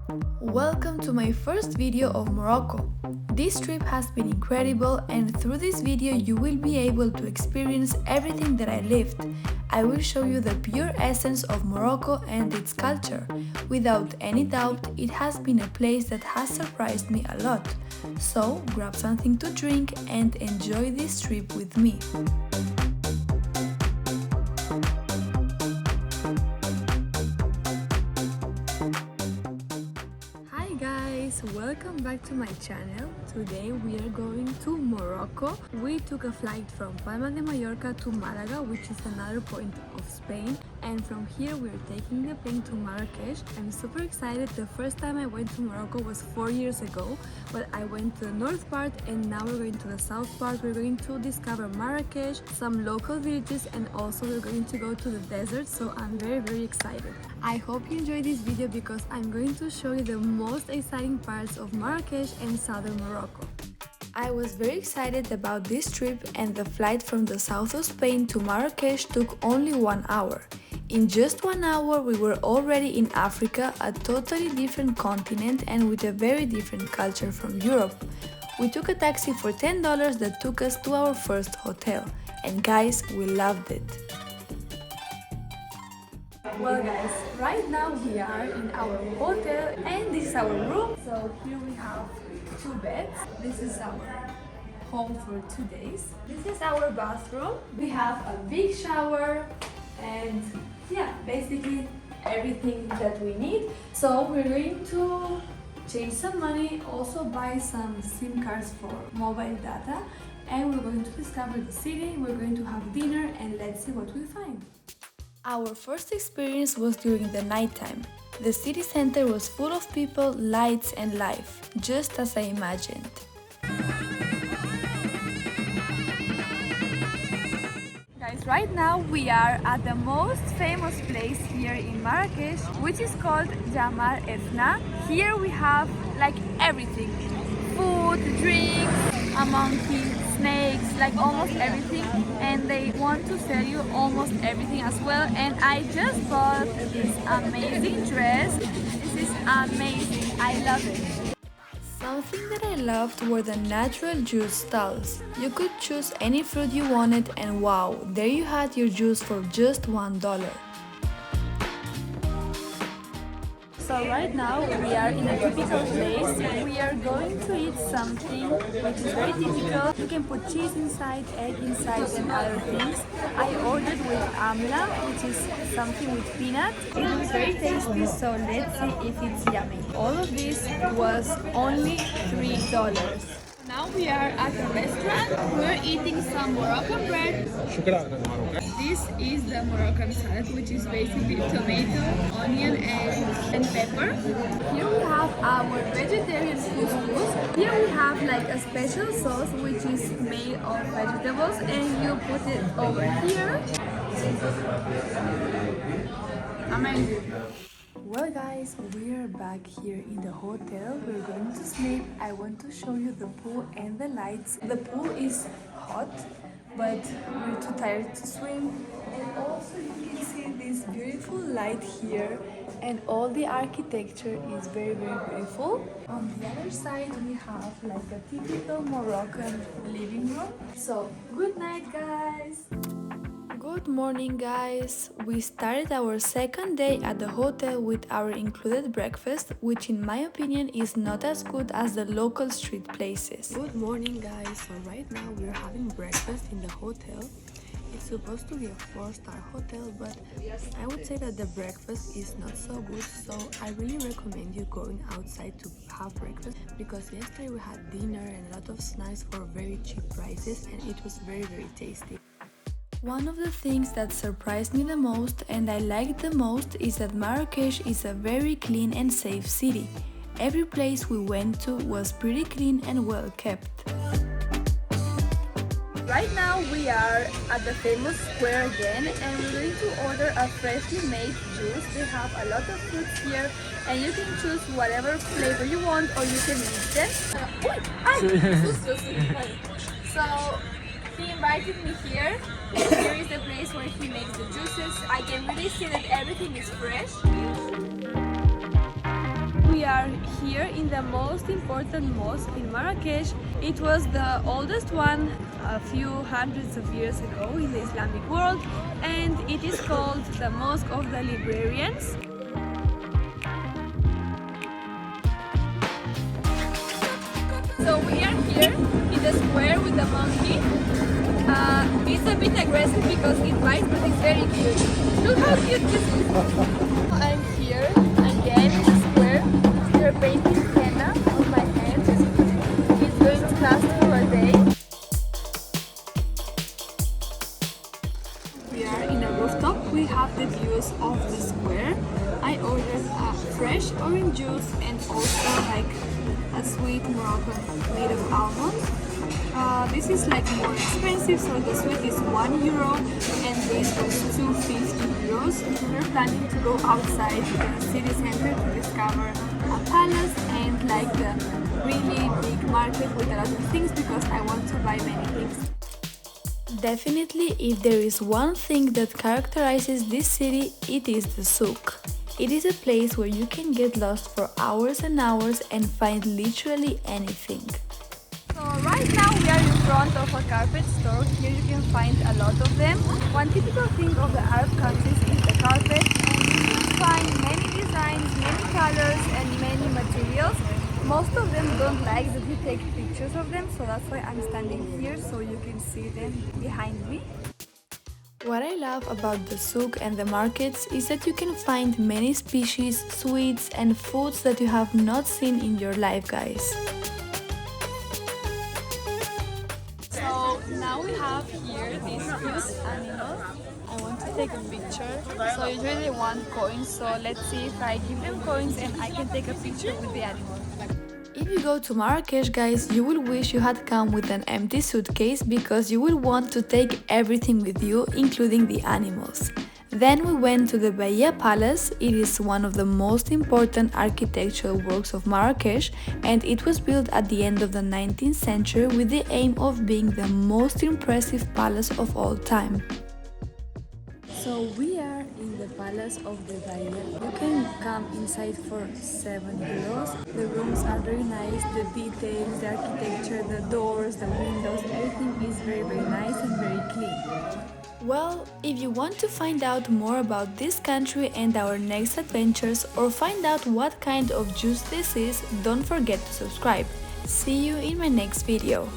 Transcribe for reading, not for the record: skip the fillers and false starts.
Welcome to my first video of Morocco. This trip has been incredible, and through this video you will be able to experience everything that I lived. I will show you the pure essence of Morocco and its culture. Without any doubt, it has been a place that has surprised me a lot. So grab something to drink and enjoy this trip with me. Welcome back to my channel. Today we are going to Morocco. We took a flight from Palma de Mallorca to Malaga, which is another point of Spain, and from here we are taking the plane to Marrakech. I'm super excited. The first time I went to Morocco was 4 years ago, but I went to the north part and now we're going to the south part. We're going to discover Marrakech, some local villages, and also we're going to go to the desert, so I'm very excited. I hope you enjoy this video because I'm going to show you the most exciting parts of Marrakech and southern Morocco. I was very excited about this trip, and the flight from the south of Spain to Marrakech took only 1 hour. In just 1 hour we were already in Africa, a totally different continent and with a very different culture from Europe. We took a taxi for $10 that took us to our first hotel, and guys, we loved it. Well guys, right now we are in our hotel and this is our room. So here we have 2 beds. This is our home for 2 days. This is our bathroom. We have a big shower and yeah, basically everything that we need. So we're going to change some money, also buy some SIM cards for mobile data, and we're going to discover the city. We're going to have dinner and let's see what we find. Our first experience was during the nighttime. The city center was full of people, lights and life, just as I imagined. Guys, right now we are at the most famous place here in Marrakech, which is called Henna. Here we have like everything. Food, drinks, a monkey, snakes, like almost everything, and they want to sell you almost everything as well. And I just bought this amazing dress. This is amazing, I love it. Something that I loved were the natural juice stalls. You could choose any fruit you wanted and wow, there you had your juice for just $1. So right now we are in a typical place. We are going to eat something which is very typical. You can put cheese inside, egg inside and other things. I ordered with amla, which is something with peanut. It was very tasty, so let's see if it's yummy. All of this was only $3. Now we are at a restaurant. We're eating some Moroccan bread. This is the Moroccan salad, which is basically tomato, onion, and pepper. Here we have our vegetarian couscous. Here we have like a special sauce which is made of vegetables, and you put it over here. Amazing. Well guys, we are back here in the hotel. We're going to sleep. I want to show you the pool and the lights. The pool is hot, but we're too tired to swim. And also you can see this beautiful light here, and all the architecture is very beautiful. On the other side we have like a typical Moroccan living room. So good night guys! Good morning guys! We started our second day at the hotel with our included breakfast, which in my opinion is not as good as the local street places. Good morning guys! So right now we're having breakfast in the hotel. It's supposed to be a 4-star hotel, but I would say that the breakfast is not so good, so I really recommend you going outside to have breakfast, because yesterday we had dinner and a lot of snacks for very cheap prices, and it was very tasty. One of the things that surprised me the most and I liked the most is that Marrakech is a very clean and safe city. Every place we went to was pretty clean and well kept. Right now we are at the famous square again, and we're going to order a freshly made juice. They have a lot of fruits here and you can choose whatever flavor you want, or you can mix them. So he invited me here, and here is the place where he makes the juices. I can really see that everything is fresh. We are here in the most important mosque in Marrakech. It was the oldest one a few hundreds of years ago in the Islamic world, and it is called the Mosque of the Librarians. So we are here in the square with the monkey. It's a bit aggressive because it bites, but it's very cute. Look how cute this is. I'm here again in the square. They're painting henna on my hand. It's going to last for a day. We are in a rooftop. We have the views of the square. I ordered a fresh orange juice and also like a sweet Moroccan made of almond. This is like more expensive, so the sweet is €1 and this was €250. We're planning to go outside the city center to discover a palace and like the really big market with a lot of things because I want to buy many things. Definitely, if there is one thing that characterizes this city, it is the Souk. It is a place where you can get lost for hours and hours and find literally anything. So right now we are in front of a carpet store. Here you can find a lot of them. One typical thing of the Arab countries is the carpet. You can find many designs, many colors and many materials. Most of them don't like that you take pictures of them, so that's why I'm standing here so you can see them behind me. What I love about the souk and the markets is that you can find many species, sweets and foods that you have not seen in your life, guys. So now we have here these cute animals. I want to take a picture. So usually they want coins, so let's see if I give them coins and I can take a picture with the animal. If you go to Marrakech, guys, you will wish you had come with an empty suitcase because you will want to take everything with you, including the animals. Then we went to the Bahia Palace. It is one of the most important architectural works of Marrakech and it was built at the end of the 19th century with the aim of being the most impressive palace of all time. So we are in the Palace of the Bahia. You can come inside for €7. The rooms are very nice, the details, the architecture, the doors, the windows, everything is very nice and very clean. Well, if you want to find out more about this country and our next adventures or find out what kind of juice this is, don't forget to subscribe. See you in my next video.